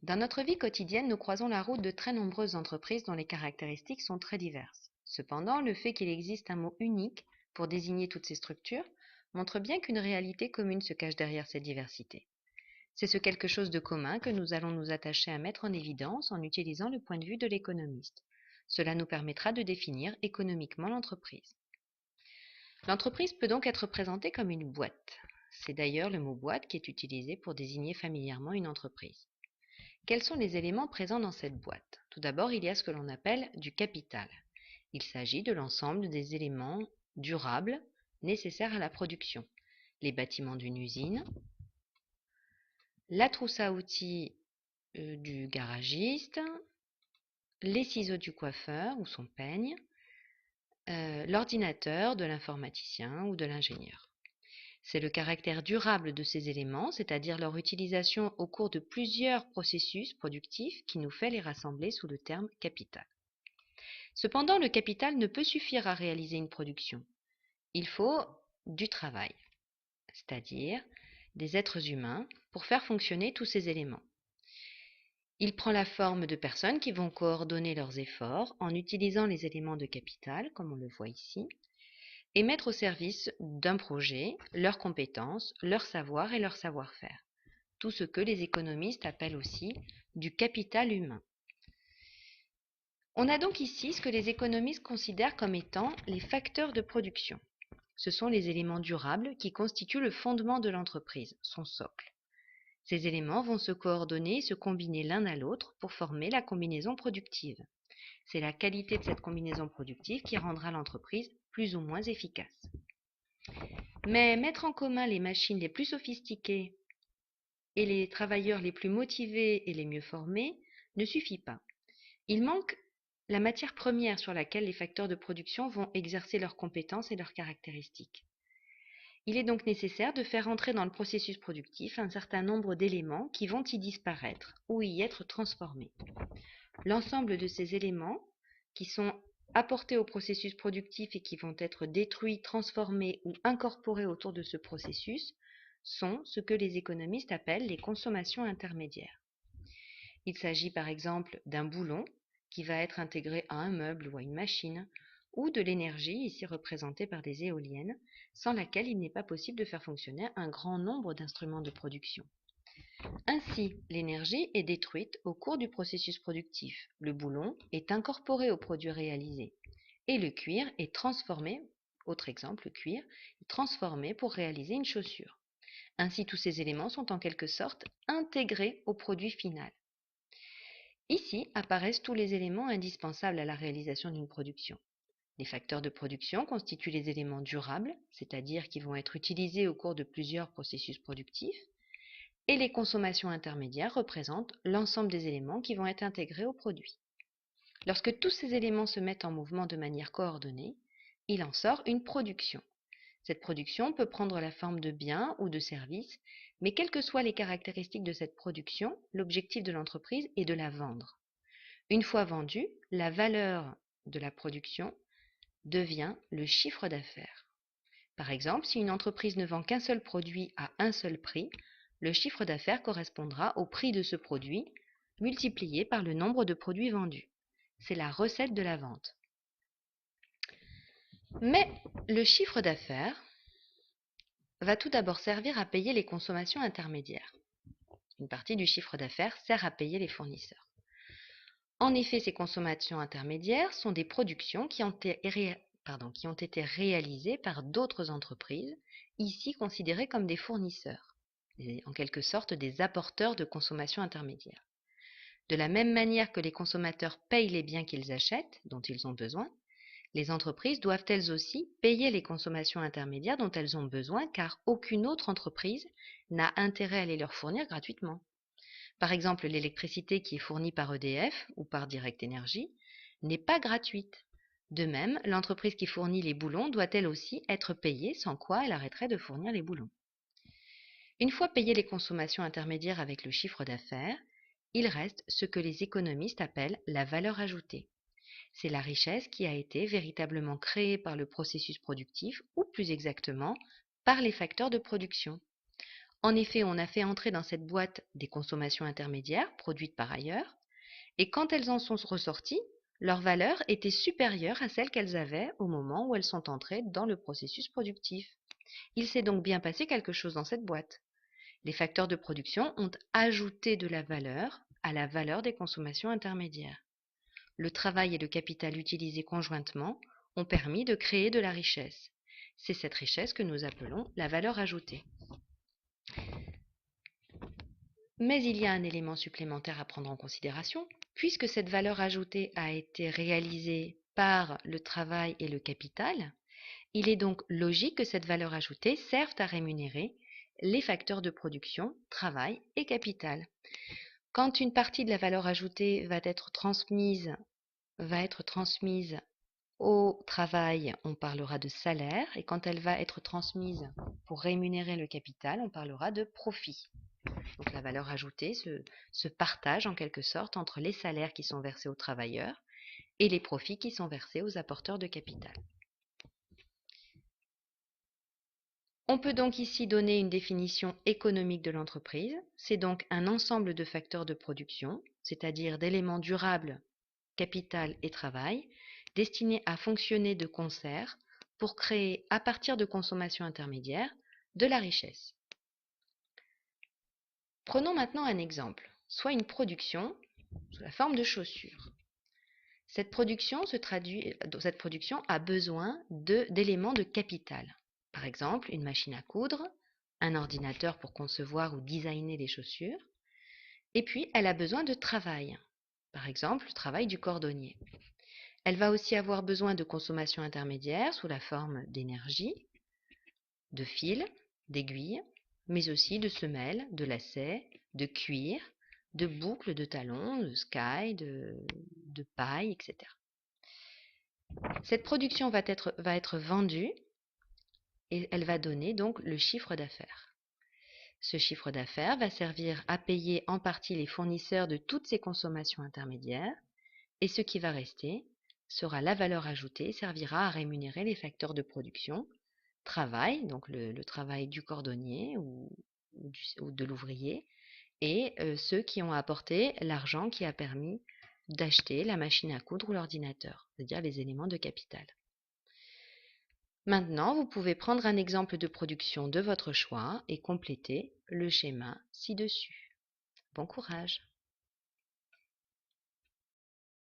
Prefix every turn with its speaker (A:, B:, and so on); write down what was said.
A: Dans notre vie quotidienne, nous croisons la route de très nombreuses entreprises dont les caractéristiques sont très diverses. Cependant, le fait qu'il existe un mot unique pour désigner toutes ces structures montre bien qu'une réalité commune se cache derrière cette diversité. C'est ce quelque chose de commun que nous allons nous attacher à mettre en évidence en utilisant le point de vue de l'économiste. Cela nous permettra de définir économiquement l'entreprise. L'entreprise peut donc être présentée comme une boîte. C'est d'ailleurs le mot boîte qui est utilisé pour désigner familièrement une entreprise. Quels sont les éléments présents dans cette boîte? Tout d'abord, il y a ce que l'on appelle du capital. Il s'agit de l'ensemble des éléments durables nécessaires à la production. Les bâtiments d'une usine, la trousse à outils du garagiste, les ciseaux du coiffeur ou son peigne, l'ordinateur de l'informaticien ou de l'ingénieur. C'est le caractère durable de ces éléments, c'est-à-dire leur utilisation au cours de plusieurs processus productifs, qui nous fait les rassembler sous le terme capital. Cependant, le capital ne peut suffire à réaliser une production. Il faut du travail, c'est-à-dire des êtres humains, pour faire fonctionner tous ces éléments. Il prend la forme de personnes qui vont coordonner leurs efforts en utilisant les éléments de capital, comme on le voit ici, et mettre au service d'un projet leurs compétences, leur savoir et leur savoir-faire. Tout ce que les économistes appellent aussi du capital humain. On a donc ici ce que les économistes considèrent comme étant les facteurs de production. Ce sont les éléments durables qui constituent le fondement de l'entreprise, son socle. Ces éléments vont se coordonner et se combiner l'un à l'autre pour former la combinaison productive. C'est la qualité de cette combinaison productive qui rendra l'entreprise plus ou moins efficace. Mais mettre en commun les machines les plus sophistiquées et les travailleurs les plus motivés et les mieux formés ne suffit pas. Il manque la matière première sur laquelle les facteurs de production vont exercer leurs compétences et leurs caractéristiques. Il est donc nécessaire de faire entrer dans le processus productif un certain nombre d'éléments qui vont y disparaître ou y être transformés. L'ensemble de ces éléments qui sont apportés au processus productif et qui vont être détruits, transformés ou incorporés autour de ce processus sont ce que les économistes appellent les consommations intermédiaires. Il s'agit par exemple d'un boulon qui va être intégré à un meuble ou à une machine, ou de l'énergie, ici représentée par des éoliennes, sans laquelle il n'est pas possible de faire fonctionner un grand nombre d'instruments de production. Ainsi, l'énergie est détruite au cours du processus productif, le boulon est incorporé au produit réalisé, et le cuir est transformé, autre exemple, le cuir, est transformé pour réaliser une chaussure. Ainsi, tous ces éléments sont en quelque sorte intégrés au produit final. Ici apparaissent tous les éléments indispensables à la réalisation d'une production. Les facteurs de production constituent les éléments durables, c'est-à-dire qui vont être utilisés au cours de plusieurs processus productifs, et les consommations intermédiaires représentent l'ensemble des éléments qui vont être intégrés au produit. Lorsque tous ces éléments se mettent en mouvement de manière coordonnée, il en sort une production. Cette production peut prendre la forme de biens ou de services, mais quelles que soient les caractéristiques de cette production, l'objectif de l'entreprise est de la vendre. Une fois vendue, la valeur de la production devient le chiffre d'affaires. Par exemple, si une entreprise ne vend qu'un seul produit à un seul prix, le chiffre d'affaires correspondra au prix de ce produit multiplié par le nombre de produits vendus. C'est la recette de la vente. Mais le chiffre d'affaires va tout d'abord servir à payer les consommations intermédiaires. Une partie du chiffre d'affaires sert à payer les fournisseurs. En effet, ces consommations intermédiaires sont des productions qui ont été réalisées par d'autres entreprises, ici considérées comme des fournisseurs, en quelque sorte des apporteurs de consommation intermédiaire. De la même manière que les consommateurs payent les biens qu'ils achètent, dont ils ont besoin, les entreprises doivent elles aussi payer les consommations intermédiaires dont elles ont besoin, car aucune autre entreprise n'a intérêt à les leur fournir gratuitement. Par exemple, l'électricité qui est fournie par EDF ou par Direct Énergie n'est pas gratuite. De même, l'entreprise qui fournit les boulons doit elle aussi être payée, sans quoi elle arrêterait de fournir les boulons. Une fois payées les consommations intermédiaires avec le chiffre d'affaires, il reste ce que les économistes appellent la valeur ajoutée. C'est la richesse qui a été véritablement créée par le processus productif, ou plus exactement, par les facteurs de production. En effet, on a fait entrer dans cette boîte des consommations intermédiaires produites par ailleurs, et quand elles en sont ressorties, leur valeur était supérieure à celle qu'elles avaient au moment où elles sont entrées dans le processus productif. Il s'est donc bien passé quelque chose dans cette boîte. Les facteurs de production ont ajouté de la valeur à la valeur des consommations intermédiaires. Le travail et le capital utilisés conjointement ont permis de créer de la richesse. C'est cette richesse que nous appelons la valeur ajoutée. Mais il y a un élément supplémentaire à prendre en considération, puisque cette valeur ajoutée a été réalisée par le travail et le capital, il est donc logique que cette valeur ajoutée serve à rémunérer les facteurs de production, travail et capital. Quand une partie de la valeur ajoutée va être transmise au travail, on parlera de salaire, et quand elle va être transmise pour rémunérer le capital, on parlera de profit. Donc la valeur ajoutée se partage en quelque sorte entre les salaires qui sont versés aux travailleurs et les profits qui sont versés aux apporteurs de capital. On peut donc ici donner une définition économique de l'entreprise. C'est donc un ensemble de facteurs de production, c'est-à-dire d'éléments durables, capital et travail, destinés à fonctionner de concert pour créer, à partir de consommations intermédiaires, de la richesse. Prenons maintenant un exemple, soit une production sous la forme de chaussures. Cette production a besoin d'éléments de capital. Par exemple, une machine à coudre, un ordinateur pour concevoir ou designer les chaussures, et puis elle a besoin de travail. Par exemple, le travail du cordonnier. Elle va aussi avoir besoin de consommation intermédiaire sous la forme d'énergie, de fils, d'aiguilles, mais aussi de semelles, de lacets, de cuir, de boucles, de talons, de sky, de paille, etc. Cette production va être vendue et elle va donner donc le chiffre d'affaires. Ce chiffre d'affaires va servir à payer en partie les fournisseurs de toutes ces consommations intermédiaires et ce qui va rester sera la valeur ajoutée, servira à rémunérer les facteurs de production, travail, donc le travail du cordonnier ou de l'ouvrier, et ceux qui ont apporté l'argent qui a permis d'acheter la machine à coudre ou l'ordinateur, c'est-à-dire les éléments de capital. Maintenant, vous pouvez prendre un exemple de production de votre choix et compléter le schéma ci-dessus. Bon courage!